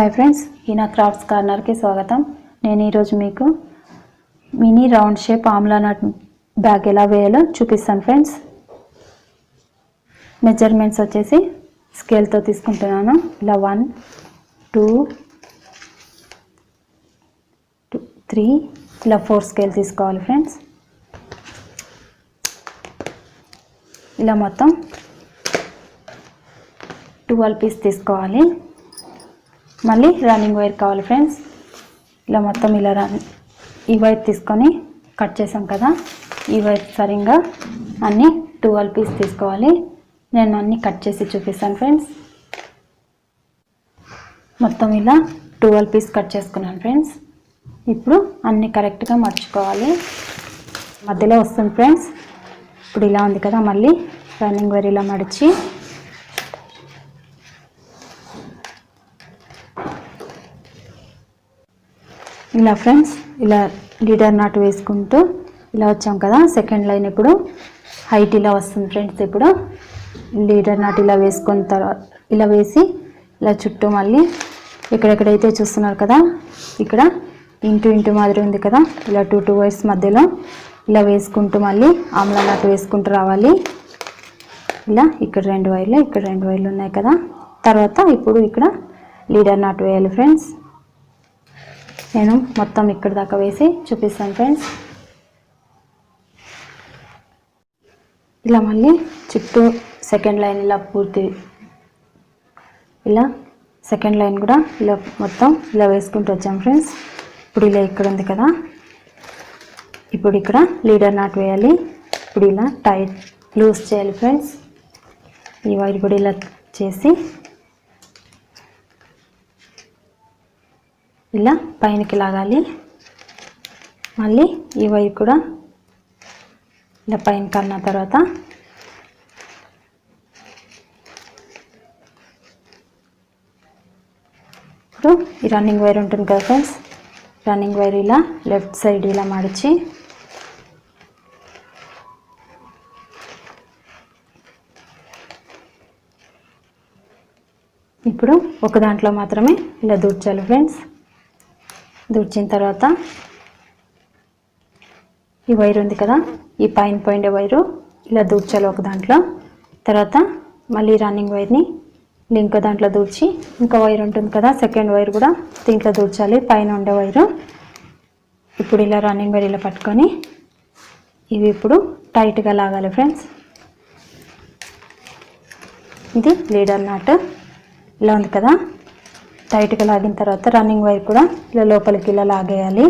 Hi friends, ఈనా crafts కార్నర్కి స్వాగతం. నేను ఈరోజు మీకు మినీ రౌండ్ షేప్ ఆమ్లా నట్ బ్యాగ్ ఎలా వేయాలో చూపిస్తాను ఫ్రెండ్స్. మెజర్మెంట్స్ వచ్చేసి స్కేల్తో తీసుకుంటున్నాను. ఇలా 1 2 3 ఇలా 4 స్కేల్ తీసుకోవాలి ఫ్రెండ్స్. ఇలా మొత్తం 12 పీస్ తీసుకోవాలి. మళ్ళీ రన్నింగ్ వైర్ కావాలి ఫ్రెండ్స్. ఇలా మొత్తం ఇలా ఈ వైర్ తీసుకొని కట్ చేసాం కదా, ఈ వైర్ సరిగ్గా అన్నీ 12 పీస్ తీసుకోవాలి. నేను అన్నీ కట్ చేసి చూపిస్తాను ఫ్రెండ్స్. మొత్తం ఇలా 12 పీస్ కట్ చేసుకున్నాను ఫ్రెండ్స్. ఇప్పుడు అన్నీ కరెక్ట్గా మర్చుకోవాలి. మధ్యలో వస్తుంది ఫ్రెండ్స్. ఇప్పుడు ఇలా ఉంది కదా, మళ్ళీ రన్నింగ్ వైర్ ఇలా మడిచి ఇలా ఫ్రెండ్స్ ఇలా లీడర్ నాట్ వేసుకుంటూ ఇలా వచ్చాం కదా. సెకండ్ లైన్ ఇప్పుడు హైట్ ఇలా వస్తుంది ఫ్రెండ్స్. ఇప్పుడు లీడర్ నాట్ ఇలా వేసుకున్న తర్వాత ఇలా వేసి ఇలా చుట్టూ మళ్ళీ ఎక్కడెక్కడైతే చూస్తున్నారు కదా, ఇక్కడ ఇంటూ మాదిరి ఉంది కదా, ఇలా 2 వైర్స్ మధ్యలో ఇలా వేసుకుంటూ మళ్ళీ ఆమ్లా నాట్ వేసుకుంటూ రావాలి. ఇలా ఇక్కడ 2 వైర్లు, ఇక్కడ 2 వైర్లు ఉన్నాయి కదా. తర్వాత ఇప్పుడు ఇక్కడ లీడర్ నాట్ వేయాలి ఫ్రెండ్స్. నేను మొత్తం ఇక్కడ దాకా వేసి చూపిస్తాను ఫ్రెండ్స్. ఇలా మళ్ళీ చుట్టూ సెకండ్ లైన్ ఇలా పూర్తి ఇలా సెకండ్ లైన్ కూడా ఇలా మొత్తం ఇలా వేసుకుంటూ వచ్చాం ఫ్రెండ్స్. ఇప్పుడు ఇలా ఇక్కడ ఉంది కదా, ఇప్పుడు ఇక్కడ లీడర్ నాట్ వేయాలి. ఇప్పుడు ఇలా టైట్ లూజ్ చేయాలి ఫ్రెండ్స్. ఈ వైర్ కూడా ఇలా చేసి ఇలా పైనకి లాగాలి. మళ్ళీ ఈ వైర్ కూడా ఇలా పైనకి అన్న తర్వాత ఇప్పుడు ఈ రన్నింగ్ వైర్ ఉంటుంది కదా ఫ్రెండ్స్, రన్నింగ్ వైర్ ఇలా లెఫ్ట్ సైడ్ ఇలా మడిచి ఇప్పుడు ఒక దాంట్లో మాత్రమే ఇలా దూర్చాలి ఫ్రెండ్స్. దూర్చిన తర్వాత ఈ వైర్ ఉంది కదా, ఈ పైన పోయిండే వైరు ఇలా దూర్చాలి ఒక దాంట్లో. తర్వాత మళ్ళీ రన్నింగ్ వైర్ని ఇంకో దాంట్లో దూర్చి ఇంకో వైర్ ఉంటుంది కదా, సెకండ్ వైర్ కూడా దీంట్లో దూర్చాలి, పైన ఉండే వైరు. ఇప్పుడు ఇలా రన్నింగ్ వైర్ ఇలా పట్టుకొని ఇవి ఇప్పుడు టైట్గా లాగాలి ఫ్రెండ్స్. ఇది లీడర్ నాట్ ఇలా ఉంది కదా. టైట్గా లాగిన తర్వాత రన్నింగ్ వైర్ కూడా ఇలా లోపలికి ఇలా లాగేయాలి.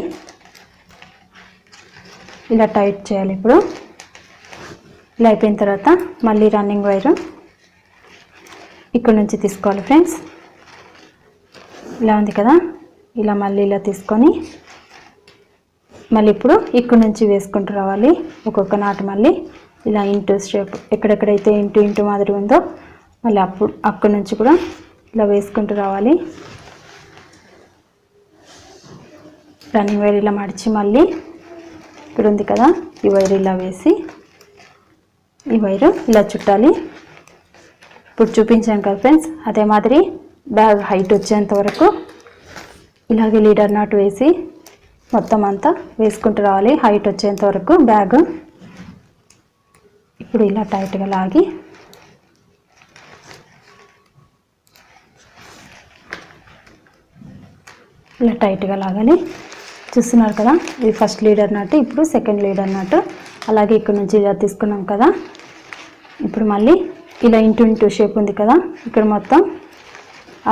ఇలా టైట్ చేయాలి. ఇప్పుడు ఇలా అయిపోయిన తర్వాత మళ్ళీ రన్నింగ్ వైరు ఇక్కడ నుంచి తీసుకోవాలి ఫ్రెండ్స్. ఇలా ఉంది కదా, ఇలా మళ్ళీ ఇలా తీసుకొని మళ్ళీ ఇప్పుడు ఇక్కడ నుంచి వేసుకుంటూ రావాలి. ఒక్కొక్క నాటు మళ్ళీ ఇలా ఇంటూ షేప్ ఎక్కడెక్కడైతే ఇంటూ మాదిరి ఉందో మళ్ళీ అక్కడి నుంచి కూడా ఇలా వేసుకుంటూ రావాలి. రన్నింగ్ వైర్ ఇలా మడిచి మళ్ళీ ఇక్కడ ఉంది కదా, ఈ వైర్ ఇలా వేసి ఈ వైరు ఇలా చుట్టాలి. ఇప్పుడు చూపించాను కదా ఫ్రెండ్స్, అదే మాదిరి బ్యాగ్ హైట్ వచ్చేంత వరకు ఇలాగే లీడర్ నాట్ వేసి మొత్తం అంతా వేసుకుంటూ రావాలి హైట్ వచ్చేంత వరకు బ్యాగ్. ఇప్పుడు ఇలా టైట్గా లాగి ఇలా టైట్గా లాగాలి. చూస్తున్నారు కదా, ఇది ఫస్ట్ లీడర్ నాట్, ఇప్పుడు సెకండ్ లీడర్ నాట్. అలాగే ఇక్కడ నుంచి ఇలా తీసుకున్నాం కదా. ఇప్పుడు మళ్ళీ ఇలా ఇంటూ షేప్ ఉంది కదా, ఇక్కడ మొత్తం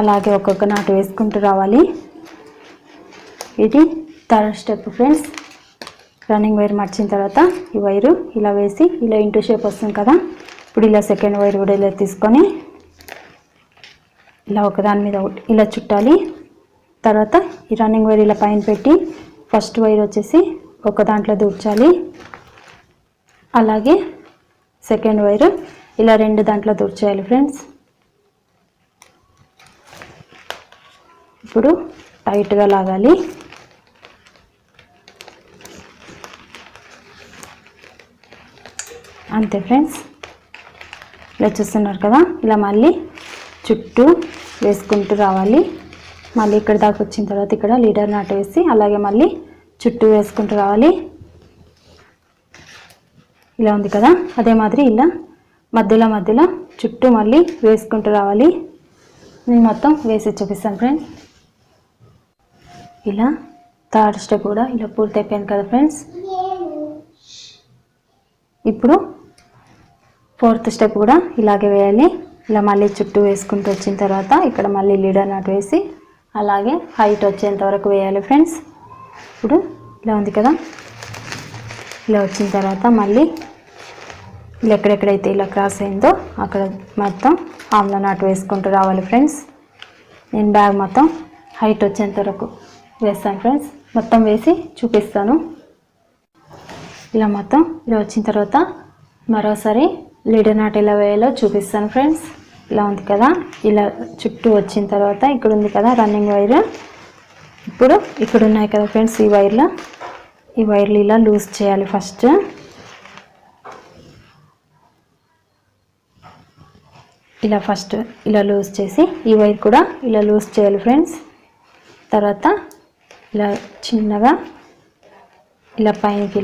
అలాగే ఒక్కొక్క నాటు వేసుకుంటూ రావాలి. ఇది third step friends. Running wire మర్చిన తర్వాత ఈ వైరు ఇలా వేసి ఇలా ఇంటూ షేప్ వస్తుంది కదా. ఇప్పుడు ఇలా సెకండ్ వైర్ కూడా ఇలా తీసుకొని ఇలా ఒకదాని మీద ఇలా చుట్టాలి. తర్వాత ఈ రన్నింగ్ వైర్ ఇలా పైన పెట్టి ఫస్ట్ వైర్ వచ్చేసి ఒక దాంట్లో దూర్చాలి. అలాగే సెకండ్ వైర్ ఇలా 2 దాంట్లో దూర్చేయాలి ఫ్రెండ్స్. ఇప్పుడు టైట్గా లాగాలి. అంతే ఫ్రెండ్స్. ఇలా చూస్తున్నారు కదా, ఇలా మళ్ళీ చుట్టూ వేసుకుంటూ రావాలి. మళ్ళీ ఇక్కడ దాకా వచ్చిన తర్వాత ఇక్కడ లీడర్ నాట్ వేసి అలాగే మళ్ళీ చుట్టూ వేసుకుంటూ రావాలి. ఇలా ఉంది కదా, అదే మాదిరి ఇలా మధ్యలో చుట్టూ మళ్ళీ వేసుకుంటూ రావాలి. నేను మొత్తం వేసి చూపిస్తాను ఫ్రెండ్స్. ఇలా థర్డ్ స్టెప్ కూడా ఇలా పూర్తి అయిపోయింది కదా ఫ్రెండ్స్. ఇప్పుడు ఫోర్త్ స్టెప్ కూడా ఇలాగే వేయాలి. ఇలా మళ్ళీ చుట్టూ వేసుకుంటూ వచ్చిన తర్వాత ఇక్కడ మళ్ళీ లీడర్ నాట్ వేసి అలాగే హైట్ వచ్చేంత వరకు వేయాలి ఫ్రెండ్స్. ఇప్పుడు ఇలా ఉంది కదా, ఇలా వచ్చిన తర్వాత మళ్ళీ ఇలా ఎక్కడెక్కడైతే ఇలా క్రాస్ అయిందో అక్కడ మొత్తం ఆమ్లా నాట్ వేసుకుంటూ రావాలి ఫ్రెండ్స్. నేను బ్యాగ్ మొత్తం హైట్ వచ్చేంత వరకు వేస్తాను ఫ్రెండ్స్. మొత్తం వేసి చూపిస్తాను. ఇలా మొత్తం ఇలా వచ్చిన తర్వాత మరోసారి లీడర్ నాట్ ఎలా వేయాలో చూపిస్తాను ఫ్రెండ్స్. ఇలా ఉంది కదా, ఇలా చుట్టూ వచ్చిన తర్వాత ఇక్కడ ఉంది కదా రన్నింగ్ వైర్. ఇప్పుడు ఇక్కడ ఉన్నాయి కదా ఫ్రెండ్స్ ఈ వైర్లు ఇలా లూజ్ చేయాలి ఫస్ట్. ఇలా ఫస్ట్ ఇలా లూజ్ చేసి ఈ వైర్ కూడా ఇలా లూజ్ చేయాలి ఫ్రెండ్స్. తర్వాత ఇలా చిన్నగా ఇలా పైనకి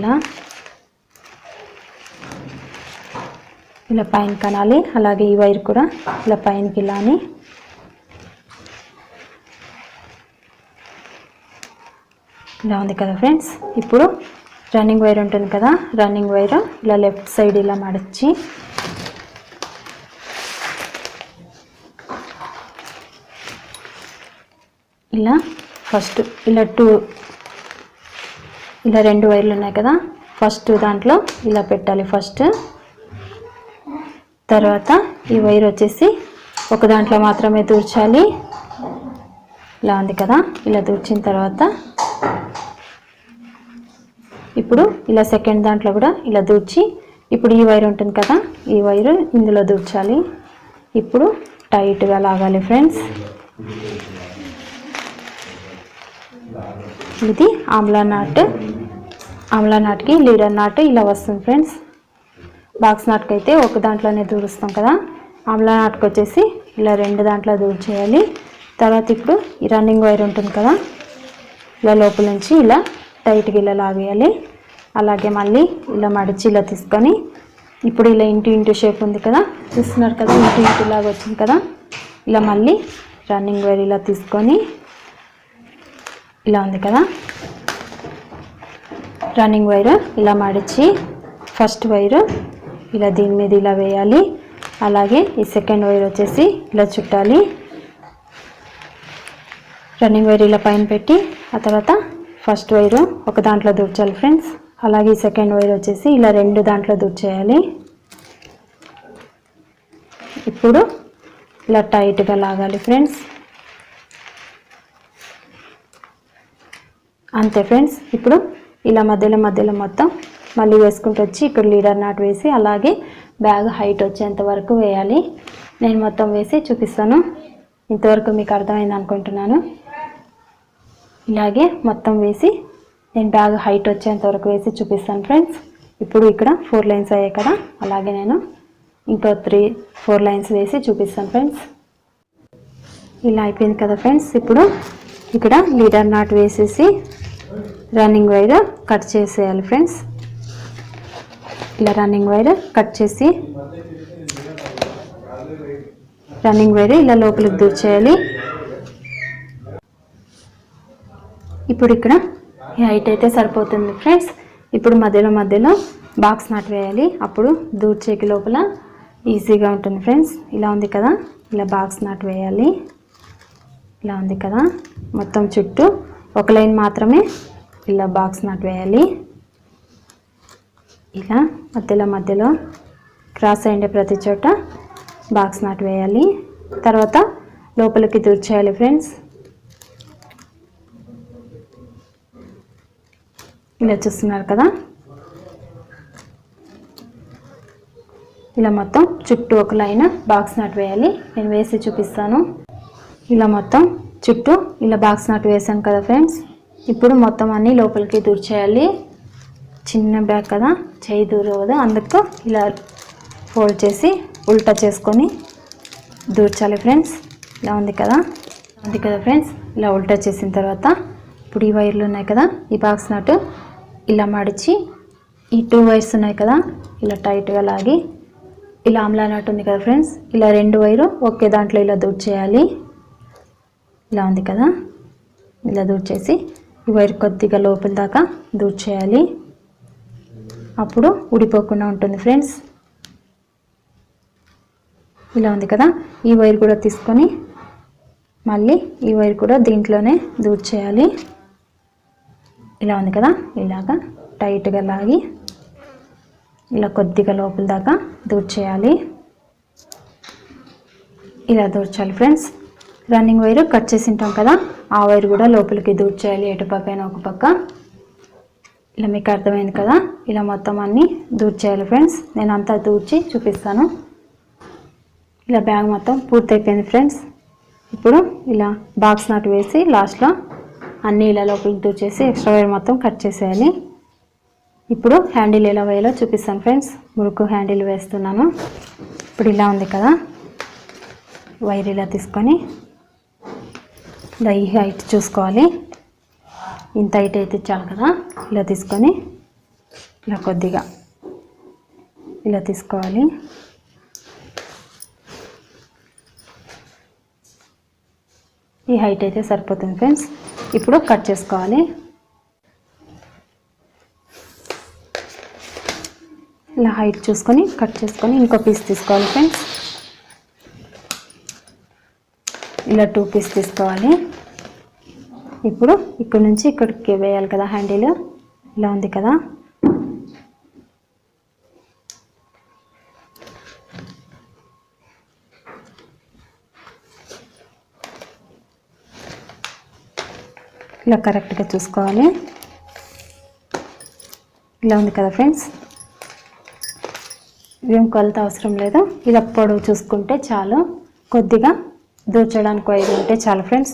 ఇలా పైన కనాలి. అలాగే ఈ వైర్ కూడా ఇలా పైనకి ఇలా అని ఇలా ఉంది కదా ఫ్రెండ్స్. ఇప్పుడు రన్నింగ్ వైర్ ఉంటుంది కదా, రన్నింగ్ వైర్ ఇలా లెఫ్ట్ సైడ్ ఇలా మడచి ఇలా ఫస్ట్ ఇలా ఇలా 2 వైర్లు ఉన్నాయి కదా, ఫస్ట్ దాంట్లో ఇలా పెట్టాలి ఫస్ట్. తర్వాత ఈ వైర్ వచ్చేసి ఒక దాంట్లో మాత్రమే దూర్చాలి. ఇలా ఉంది కదా, ఇలా దూర్చిన తర్వాత ఇప్పుడు ఇలా సెకండ్ దాంట్లో కూడా ఇలా దూర్చి ఇప్పుడు ఈ వైర్ ఉంటుంది కదా, ఈ వైర్ ఇందులో దూర్చాలి. ఇప్పుడు టైట్గా లాగాలి ఫ్రెండ్స్. ఇది ఆమ్లా నాట్కి లీడర్ నాట్ ఇలా వస్తుంది ఫ్రెండ్స్. బాక్స్ నాట్కి అయితే ఒక దాంట్లోనే దూరుస్తాం కదా, ఆమ్లా నాట్కి వచ్చేసి ఇలా 2 దాంట్లో దూరు చేయాలి. తర్వాత ఇప్పుడు ఈ రన్నింగ్ వైర్ ఉంటుంది కదా, ఇలా లోపల నుంచి ఇలా టైట్గా ఇలా లాగేయాలి. అలాగే మళ్ళీ ఇలా మడిచి ఇలా తీసుకొని ఇప్పుడు ఇలా ఇంటూ షేప్ ఉంది కదా, చూస్తున్నారు కదా, ఇంటూ లాగా వచ్చింది కదా. ఇలా మళ్ళీ రన్నింగ్ వైర్ ఇలా తీసుకొని ఇలా ఉంది కదా, రన్నింగ్ వైర్ ఇలా మడిచి ఫస్ట్ వైర్ ఇలా దీని మీద ఇలా వేయాలి. అలాగే ఈ సెకండ్ వైర్ వచ్చేసి ఇలా చుట్టాలి. రన్నింగ్ వైర్ ఇలా పైన పెట్టి ఆ తర్వాత ఫస్ట్ వైర్ ఒక దాంట్లో దూర్చాలి ఫ్రెండ్స్. అలాగే సెకండ్ వైర్ వచ్చేసి ఇలా 2 దాంట్లో దూర్చేయాలి. ఇప్పుడు ఇలా టైట్గా లాగాలి ఫ్రెండ్స్. అంతే ఫ్రెండ్స్. ఇప్పుడు ఇలా మధ్యలో మొత్తం మళ్ళీ వేసుకుంటూ వచ్చి ఇక్కడ లీడర్ నాట్ వేసి అలాగే బ్యాగ్ హైట్ వచ్చేంత వరకు వేయాలి. నేను మొత్తం వేసి చూపిస్తాను. ఇంతవరకు మీకు అర్థమైంది అనుకుంటున్నాను. ఇలాగే మొత్తం వేసి నేను బ్యాగ్ హైట్ వచ్చేంత వరకు వేసి చూపిస్తాను ఫ్రెండ్స్. ఇప్పుడు ఇక్కడ 4 లైన్స్ అయ్యాయి కదా, అలాగే నేను ఇంకో 4 లైన్స్ వేసి చూపిస్తాను ఫ్రెండ్స్. ఇలా అయిపోయింది కదా ఫ్రెండ్స్. ఇప్పుడు ఇక్కడ లీడర్ నాట్ వేసేసి రన్నింగ్ వైర్ కట్ చేసేయాలి ఫ్రెండ్స్. ఇలా రన్నింగ్ వైర్ కట్ చేసి రన్నింగ్ వైర్ ఇలా లోపలికి దూర్చేయాలి. ఇప్పుడు ఇక్కడ ఈ హైట్ అయితే సరిపోతుంది ఫ్రెండ్స్. ఇప్పుడు మధ్యలో బాక్స్ నాట్ వేయాలి. అప్పుడు దూర్చేకి లోపల ఈజీగా ఉంటుంది ఫ్రెండ్స్. ఇలా ఉంది కదా, ఇలా బాక్స్ నాట్ వేయాలి. ఇలా ఉంది కదా, మొత్తం చుట్టూ ఒక లైన్ మాత్రమే ఇలా బాక్స్ నాట్ వేయాలి. ఇలా మధ్యలో క్రాస్ అయ్యే ప్రతి చోట బాక్స్ నాట్ వేయాలి. తర్వాత లోపలికి దూర్చేయాలి ఫ్రెండ్స్. ఇలా చూస్తున్నారు కదా, ఇలా మొత్తం చుట్టూ ఒక లైన్ బాక్స్ నాట్ వేయాలి. నేను వేసి చూపిస్తాను. ఇలా మొత్తం చుట్టూ ఇలా బాక్స్ నాట్ వేసాను కదా ఫ్రెండ్స్. ఇప్పుడు మొత్తం అన్నీ లోపలికి దూర్చేయాలి. చిన్న బ్యాగ్ కదా, చేయి దూరవదు, అందుకు ఇలా ఫోల్డ్ చేసి ఉల్టా చేసుకొని దూర్చాలి ఫ్రెండ్స్. ఇలా ఉంది కదా, ఉంది కదా ఫ్రెండ్స్, ఇలా ఉల్టా చేసిన తర్వాత ఇప్పుడు ఈ వైర్లు ఉన్నాయి కదా, ఈ బాక్స్ నట్ ఇలా మడిచి ఈ 2 వైర్స్ ఉన్నాయి కదా ఇలా టైట్గా లాగి, ఇలా ఆమ్లా నట్ ఉంది కదా ఫ్రెండ్స్, ఇలా 2 వైరు ఒకే దాంట్లో ఇలా దూర్ చేయాలి. ఇలా ఉంది కదా, ఇలా దూర్ చేసి ఈ వైర్ కొద్దిగా లోపల దాకా దూర్ చేయాలి. అప్పుడు ఊడిపోకుండా ఉంటుంది ఫ్రెండ్స్. ఇలా ఉంది కదా, ఈ వైర్ కూడా తీసుకొని మళ్ళీ ఈ వైర్ కూడా దీంట్లోనే దూర్ చేయాలి. ఇలా ఉంది కదా, ఇలాగా టైట్గా లాగి ఇలా కొద్దిగా లోపల దాకా దూర్ చేయాలి. ఇలా దూర్చాలి ఫ్రెండ్స్. రన్నింగ్ వైర్ కట్ చేసి ఉంటాం కదా, ఆ వైర్ కూడా లోపలికి దూర్ చేయాలి, ఎటు పక్కైనా ఒక పక్క. ఇలా మీకు అర్థమైంది కదా, ఇలా మొత్తం అన్నీ దూర్ చేయాలి ఫ్రెండ్స్. నేను అంతా దూర్చి చూపిస్తాను. ఇలా బ్యాగ్ మొత్తం పూర్తయిపోయింది ఫ్రెండ్స్. ఇప్పుడు ఇలా బాక్స్ నట్ వేసి లాస్ట్లో అన్నీ ఇలా లోపలికి దూర్ చేసి ఎక్స్ట్రా వైర్ మొత్తం కట్ చేసేయాలి. ఇప్పుడు హ్యాండిల్ ఎలా వేయాలో చూపిస్తాను ఫ్రెండ్స్. మురుకు హ్యాండిల్ వేస్తున్నాను. ఇప్పుడు ఇలా ఉంది కదా, వైర్ ఇలా తీసుకొని ఇలా ఈ హైట్ చూసుకోవాలి. ఇంత హైట్ అయితే చాలు కదా. ఇలా తీసుకొని ఇలా కొద్దిగా ఇలా తీసుకోవాలి. ఈ హైట్ అయితే సరిపోతుంది ఫ్రెండ్స్. ఇప్పుడు కట్ చేసుకోవాలి. ఇలా హైట్ చూసుకొని కట్ చేసుకొని ఇంకో పీస్ తీసుకోవాలి ఫ్రెండ్స్. ఇలా 2 పీస్ తీసుకోవాలి. ఇప్పుడు ఇక్కడ నుంచి ఇక్కడికి వేయాలి కదా హ్యాండిల్. ఇలా ఉంది కదా, ఇలా కరెక్ట్గా చూసుకోవాలి. ఇలా ఉంది కదా ఫ్రెండ్స్, ఏం కొలత అవసరం లేదు. ఇలా పొడవు చూసుకుంటే చాలు, కొద్దిగా దూర్చడానికి వైరు ఉంటే చాలు ఫ్రెండ్స్.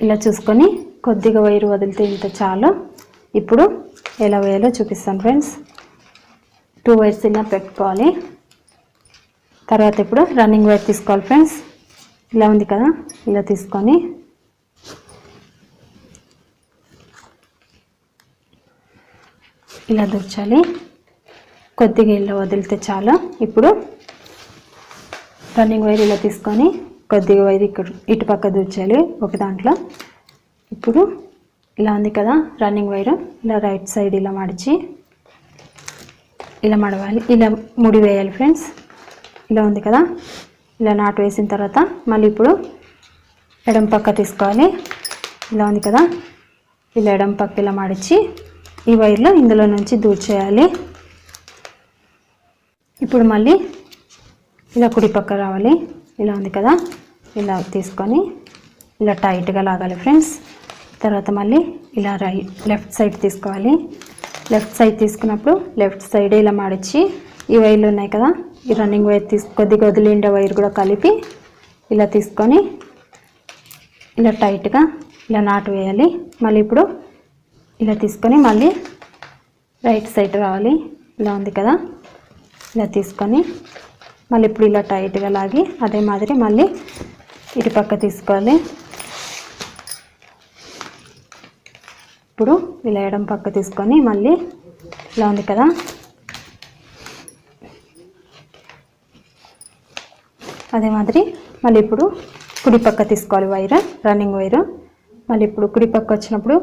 ఇలా చూసుకొని కొద్దిగా వైరు వదిలితే ఇంత చాలు. ఇప్పుడు ఎలా వేయాలో చూపిస్తాను ఫ్రెండ్స్. 2 వైర్స్ ఇలా పెట్టుకోవాలి. తర్వాత ఇప్పుడు రన్నింగ్ వైర్ తీసుకోవాలి ఫ్రెండ్స్. ఇలా ఉంది కదా, ఇలా తీసుకొని ఇలా దూర్చాలి. కొద్దిగా ఇలా వదిలితే చాలు. ఇప్పుడు రన్నింగ్ వైర్ ఇలా తీసుకొని కొద్దిగా వైర్ ఇక్కడ ఇటు పక్క దూర్చాలి ఒక దాంట్లో. ఇప్పుడు ఇలా ఉంది కదా రన్నింగ్ వైర్, ఇలా రైట్ సైడ్ ఇలా మడిచి ఇలా మడవాలి, ఇలా ముడి వేయాలి ఫ్రెండ్స్. ఇలా ఉంది కదా, ఇలా నాటు వేసిన తర్వాత మళ్ళీ ఇప్పుడు ఎడమ పక్క తీసుకోవాలి. ఇలా ఉంది కదా, ఇలా ఎడమ పక్క ఇలా మడిచి ఈ వైర్లో ఇందులో నుంచి దూర్చేయాలి. ఇప్పుడు మళ్ళీ ఇలా కుడి పక్క రావాలి. ఇలా ఉంది కదా, ఇలా తీసుకొని ఇలా టైట్గా లాగాలి ఫ్రెండ్స్. తర్వాత మళ్ళీ ఇలా లెఫ్ట్ సైడ్ తీసుకోవాలి. లెఫ్ట్ సైడ్ తీసుకున్నప్పుడు లెఫ్ట్ సైడ్ ఇలా మడిచి ఈ వైర్లు ఉన్నాయి కదా, ఈ రన్నింగ్ వైర్ కొద్దిగా వదిలిండే వైర్ కూడా కలిపి ఇలా తీసుకొని ఇలా టైట్గా ఇలా నాటు వేయాలి. మళ్ళీ ఇప్పుడు ఇలా తీసుకొని మళ్ళీ రైట్ సైడ్ రావాలి. ఇలా ఉంది కదా, ఇలా తీసుకొని మళ్ళీ ఇప్పుడు ఇలా టైట్గా లాగి అదే మాదిరి మళ్ళీ ఇటు పక్క తీసుకోవాలి. ఇప్పుడు ఇలా ఎడం పక్క తీసుకొని మళ్ళీ ఇలా ఉంది కదా, అదే మాదిరి మళ్ళీ ఇప్పుడు కుడి పక్క తీసుకోవాలి వైర్, రన్నింగ్ వైరు. మళ్ళీ ఇప్పుడు కుడి పక్క వచ్చినప్పుడు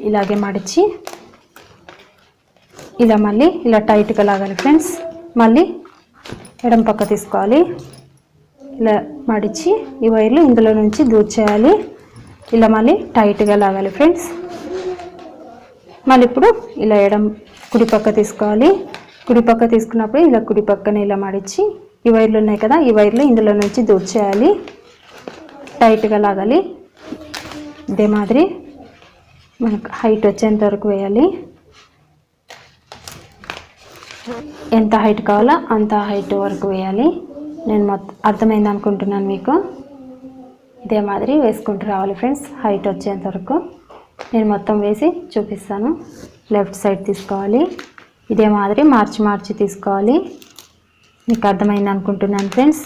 ఇలాగే మడిచి ఇలా మళ్ళీ ఇలా టైట్గా లాగాలి ఫ్రెండ్స్. మళ్ళీ ఎడం పక్క తీసుకోవాలి, ఇలా మడిచి ఈ వైర్లు ఇందులో నుంచి దూర్చేయాలి. ఇలా మళ్ళీ టైట్గా లాగాలి ఫ్రెండ్స్. మళ్ళీ ఇప్పుడు ఇలా కుడి పక్క తీసుకోవాలి. కుడి పక్క తీసుకున్నప్పుడు ఇలా కుడి పక్కన ఇలా మడిచి ఈ వైర్లు ఉన్నాయి కదా, ఈ వైర్లు ఇందులో నుంచి దూర్చేయాలి, టైట్గా లాగాలి. ఇదే మాదిరి మనకు హైట్ వచ్చేంత వరకు వేయాలి. ఎంత హైట్ కావాలో అంత హైట్ వరకు వేయాలి. నేను మొత్తం అర్థమైంది అనుకుంటున్నాను మీకు. ఇదే మాదిరి వేసుకుంటూ రావాలి ఫ్రెండ్స్, హైట్ వచ్చేంత వరకు. నేను మొత్తం వేసి చూపిస్తాను. లెఫ్ట్ సైడ్ తీసుకోవాలి, ఇదే మాదిరి మార్చి తీసుకోవాలి. మీకు అర్థమైంది అనుకుంటున్నాను ఫ్రెండ్స్.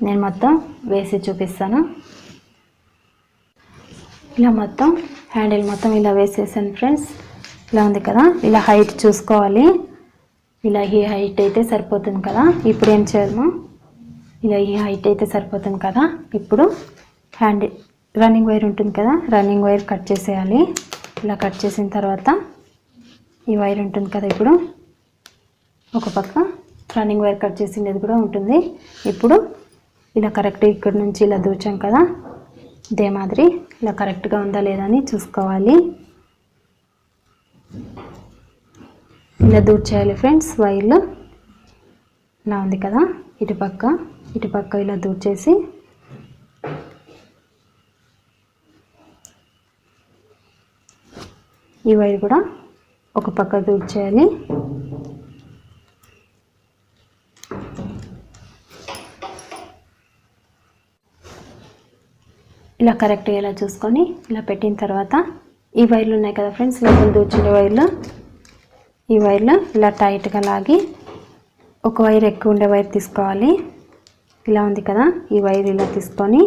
నేను మొత్తం వేసి చూపిస్తాను. ఇలా మొత్తం హ్యాండిల్ మొత్తం ఇలా వేసేసాను ఫ్రెండ్స్. ఇలా ఉంది కదా, ఇలా హైట్ చూసుకోవాలి. ఇలా ఈ హైట్ అయితే సరిపోతుంది కదా. ఇప్పుడు ఏం చేయాలి, ఇలా ఈ హైట్ అయితే సరిపోతుంది కదా. ఇప్పుడు హ్యాండిల్ రన్నింగ్ వైర్ ఉంటుంది కదా, రన్నింగ్ వైర్ కట్ చేసేయాలి. ఇలా కట్ చేసిన తర్వాత ఈ వైర్ ఉంటుంది కదా, ఇప్పుడు ఒక పక్క రన్నింగ్ వైర్ కట్ చేసింది కూడా ఉంటుంది. ఇప్పుడు ఇలా కరెక్ట్ ఇక్కడ నుంచి ఇలా దూర్చాం కదా, ఇదే మాదిరి ఇలా కరెక్ట్గా ఉందా లేదా అని చూసుకోవాలి. ఇలా దూర్చేయాలి ఫ్రెండ్స్ వైర్లు. ఇలా ఉంది కదా, ఇటుపక్క ఇలా దూర్చేసి ఈ వైర్ కూడా ఒక పక్క దూర్చేయాలి. ఇలా కరెక్ట్గా ఇలా చూసుకొని ఇలా పెట్టిన తర్వాత ఈ వైర్లు ఉన్నాయి కదా ఫ్రెండ్స్, లోపల దూర్చిన వైర్లు, ఈ వైర్లు ఇలా టైట్గా లాగి ఒక వైర్ ఎక్కువ ఉండే వైర్ తీసుకోవాలి. ఇలా ఉంది కదా, ఈ వైర్ ఇలా తీసుకొని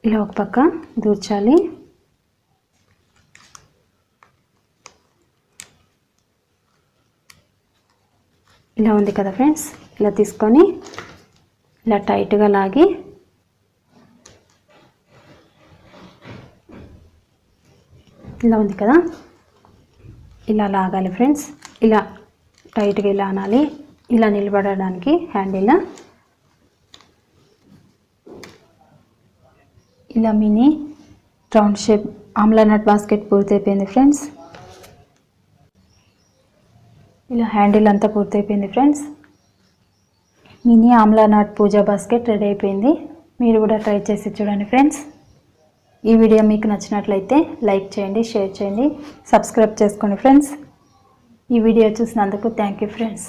ఇలా ఒక పక్క దూర్చాలి. ఇలా ఉంది కదా ఫ్రెండ్స్, ఇలా తీసుకొని ఇలా టైట్గా లాగి ఇలా ఉంది కదా, ఇలా లాగాలి ఫ్రెండ్స్. ఇలా టైట్గా ఇలా అనాలి, ఇలా నిలబడడానికి హ్యాండిల్. ఇలా మినీ రౌండ్ షేప్ ఆమ్లా నట్ బాస్కెట్ పూర్తయిపోయింది ఫ్రెండ్స్. ఇలా హ్యాండిల్ అంతా పూర్తయిపోయింది ఫ్రెండ్స్. మినీ ఆమ్లా నట్ పూజా బాస్కెట్ రెడీ అయిపోయింది. మీరు కూడా ట్రై చేసి చూడండి ఫ్రెండ్స్. ఈ వీడియో మీకు నచ్చినట్లయితే లైక్ చేయండి, షేర్ చేయండి, సబ్స్క్రైబ్ చేసుకోండి ఫ్రెండ్స్. ఈ వీడియో చూసినందుకు థ్యాంక్ యూ ఫ్రెండ్స్.